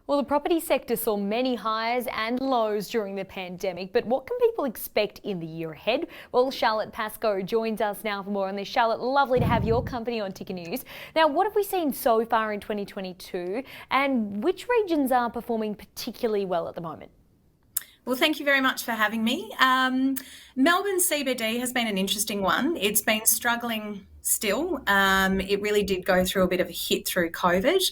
Well, the property sector saw many highs and lows during the pandemic, but what can people expect in the year ahead? Well, Charlotte Pascoe joins us now for more on this. Charlotte, lovely to have your company on Ticker News. Now, what have we seen so far in 2022 and which regions are performing particularly well at the moment? Well, thank you very much for having me. Melbourne CBD has been an interesting one. It's been struggling still. It really did go through a bit of a hit through COVID.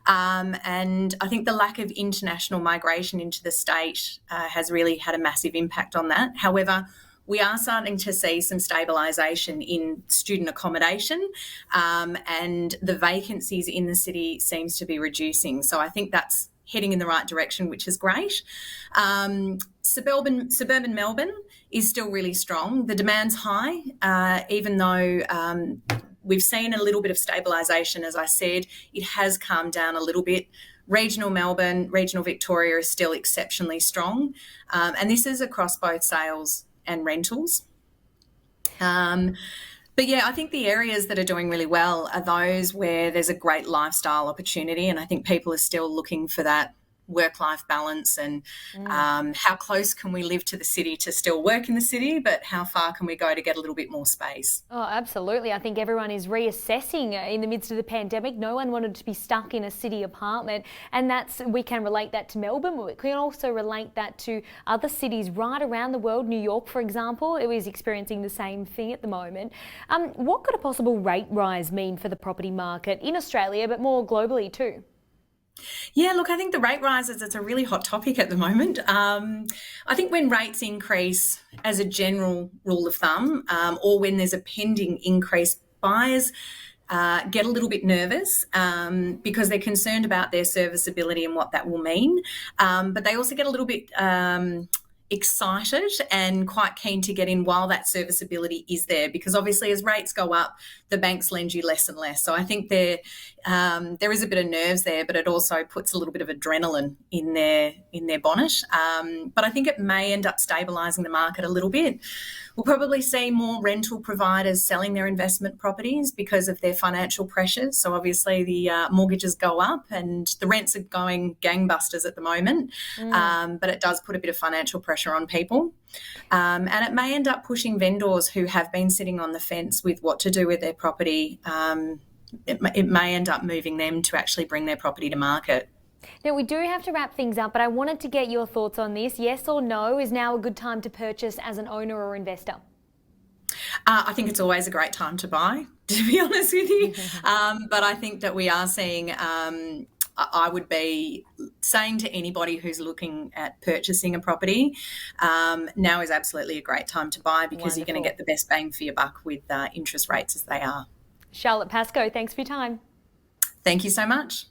And I think the lack of international migration into the state has really had a massive impact on that. However, we are starting to see some stabilisation in student accommodation, and the vacancies in the city seems to be reducing. So I think that's heading in the right direction, which is great. Suburban Melbourne is still really strong. The demand's high, even though we've seen a little bit of stabilisation, as I said, it has calmed down a little bit. Regional Melbourne, regional Victoria is still exceptionally strong. And this is across both sales and rentals. But yeah, I think the areas that are doing really well are those where there's a great lifestyle opportunity, and I think people are still looking for that work-life balance and how close can we live to the city to still work in the city, but how far can we go to get a little bit more space? Oh, absolutely. I think everyone is reassessing in the midst of the pandemic. No one wanted to be stuck in a city apartment, and we can relate that to Melbourne. We can also relate that to other cities right around the world. New York, for example, it is experiencing the same thing at the moment. What could a possible rate rise mean for the property market in Australia, but more globally too? Yeah, look, I think the rate rises, it's a really hot topic at the moment. I think when rates increase as a general rule of thumb, or when there's a pending increase, buyers get a little bit nervous because they're concerned about their serviceability and what that will mean. But they also get a little bit excited and quite keen to get in while that serviceability is there, because obviously as rates go up, the banks lend you less and less. So I think there is a bit of nerves there, but it also puts a little bit of adrenaline in their bonnet. But I think it may end up stabilising the market a little bit. We'll probably see more rental providers selling their investment properties because of their financial pressures. So obviously the mortgages go up and the rents are going gangbusters at the moment, but it does put a bit of financial pressure on people. And it may end up pushing vendors who have been sitting on the fence with what to do with their property. It may end up moving them to actually bring their property to market. Now, we do have to wrap things up, but I wanted to get your thoughts on this. Yes or no, is now a good time to purchase as an owner or investor? I think it's always a great time to buy, to be honest with you. But I think that we are seeing, I would be saying to anybody who's looking at purchasing a property, now is absolutely a great time to buy, because You're going to get the best bang for your buck with interest rates as they are. Charlotte Pascoe, thanks for your time. Thank you so much.